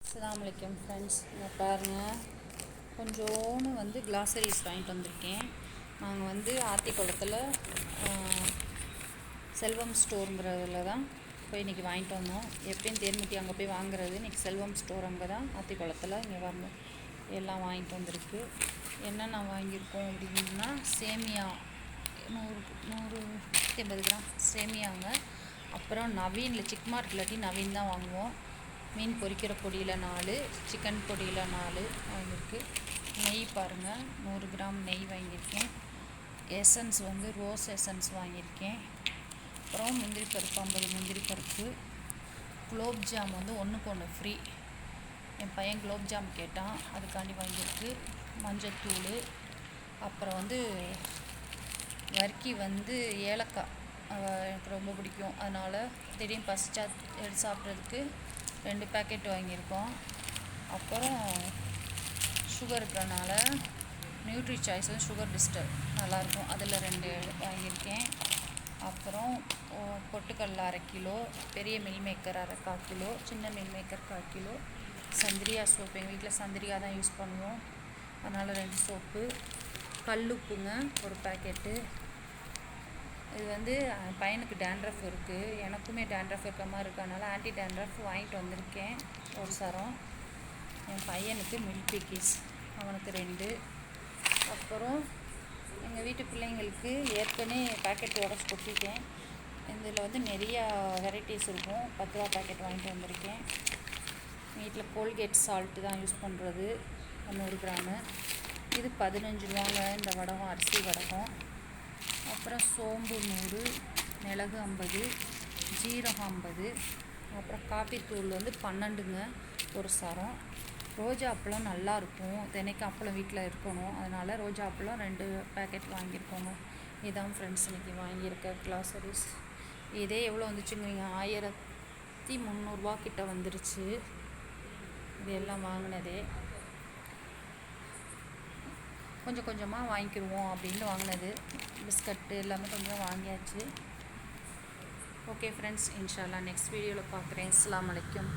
அஸ்ஸலாமு அலைக்கும் ஃப்ரெண்ட்ஸ். இங்கே பாருங்கள், கொஞ்சோன்னு கிளாசரிஸ் வாங்கிட்டு வந்திருக்கேன். நாங்கள் ஆத்திக்குளத்தில் செல்வம் ஸ்டோருங்கிறதுல தான் போய் இன்றைக்கி வாங்கிட்டு வந்தோம். எப்பயும் தேன்முட்டி அங்கே போய் வாங்குறது. இன்றைக்கி செல்வம் ஸ்டோர் அங்கே தான் ஆத்திக்குளத்தில். இங்கே வரணும் எல்லாம் வாங்கிட்டு வந்திருக்கு. என்னென்ன வாங்கியிருக்கோம் அப்படின்னா, சேமியா 150 கிராம் சேமியாங்க. அப்புறம் நவீனில் சிக்மார்ட் இல்லாட்டி நவீன் தான் வாங்குவோம். மீன் பொரிக்கிற பொடியில் 4, சிக்கன் பொடியில் 4 வாங்கியிருக்கு. நெய் பாருங்கள், 100 கிராம் நெய் வாங்கியிருக்கேன். எசன்ஸ் ரோஸ் எசன்ஸ் வாங்கியிருக்கேன். அப்புறம் முந்திரி பருப்பு 50 முந்திரி பருப்பு. குலோப் ஜாம் 1க்கு 1 ஃப்ரீ. என் பையன் குலோப் ஜாம் கேட்டான், அதுக்காண்டி வாங்கியிருக்கு. மஞ்சத்தூள். அப்புறம் வர்க்கி ஏலக்காய் எனக்கு ரொம்ப பிடிக்கும். அதனால் திடீர்னு பசிச்சா எடுத்து சாப்பிட்றதுக்கு 2 பேக்கெட் வாங்கியிருக்கோம். அப்புறம் சுகர் இருக்கிறனால நியூட்ரி சாய்ஸ் சுகர் டிஸ்டர் நல்லாயிருக்கும், அதில் 2 வாங்கியிருக்கேன். அப்புறம் பொட்டுக்கடலை 1/2 கிலோ, பெரிய மில் மேக்கர் 1/4 கிலோ, சின்ன மில் மேக்கர் 1/4 கிலோ. சந்திரியா சோப்பு, எங்கள் வீட்டில் சந்திரியா தான் யூஸ் பண்ணுவோம், அதனால் 2 சோப்பு. கல்லுப்புங்க 1 பேக்கெட்டு. இது பையனுக்கு டேண்ட்ரஃப் இருக்குது, எனக்குமே டேண்ட்ரஃப் இருக்க மாதிரி இருக்கனால ஆன்டி டேண்ட்ரஃப் வாங்கிட்டு வந்திருக்கேன் 1 சரம். என் பையனுக்கு மில்க் பிக்கீஸ், அவனுக்கு 2. அப்புறம் எங்கள் வீட்டு பிள்ளைங்களுக்கு ஏற்கனவே பேக்கெட் உடச்சி கொட்டிட்டேன். இதில் நிறையா வெரைட்டிஸ் இருக்கும். 10 ரூபா பேக்கெட் வாங்கிட்டு வந்திருக்கேன். வீட்டில் கோல்கேட் சால்ட்டு தான் யூஸ் பண்ணுறது, 100 கிராமு. இது 15 ரூபாங்க இந்த வடகம், அரிசி வடகம். அப்புறம் சோம்பு 100, மிளகு 50, ஜீரகம் 50. அப்புறம் காப்பித்தூள் 12ங்க 1 சரம். ரோஜா அப்பளம் நல்லாயிருக்கும், தினைக்கும் அப்பளம் வீட்டில் இருக்கணும், அதனால் ரோஜா அப்பளம் 2 பேக்கெட் வாங்கியிருக்கோங்க. இதுதான் ஃப்ரெண்ட்ஸ் இன்றைக்கி வாங்கியிருக்க கிளாசரிஸ். இதே எவ்வளோ வந்துச்சுங்க, 1300 ரூபா கிட்ட வந்துருச்சு. இது எல்லாம் வாங்கினதே கொஞ்சம் கொஞ்சமாக வாங்கிக்கிடுவோம் அப்படின்னு வாங்கினது. பிஸ்கட்டு எல்லாமே கொஞ்சம் வாங்கியாச்சு. ஓகே ஃப்ரெண்ட்ஸ், இன்ஷா அல்லாஹ் நெக்ஸ்ட் வீடியோவில் பார்க்குறேன். அஸ்ஸலாமு அலைக்கும்.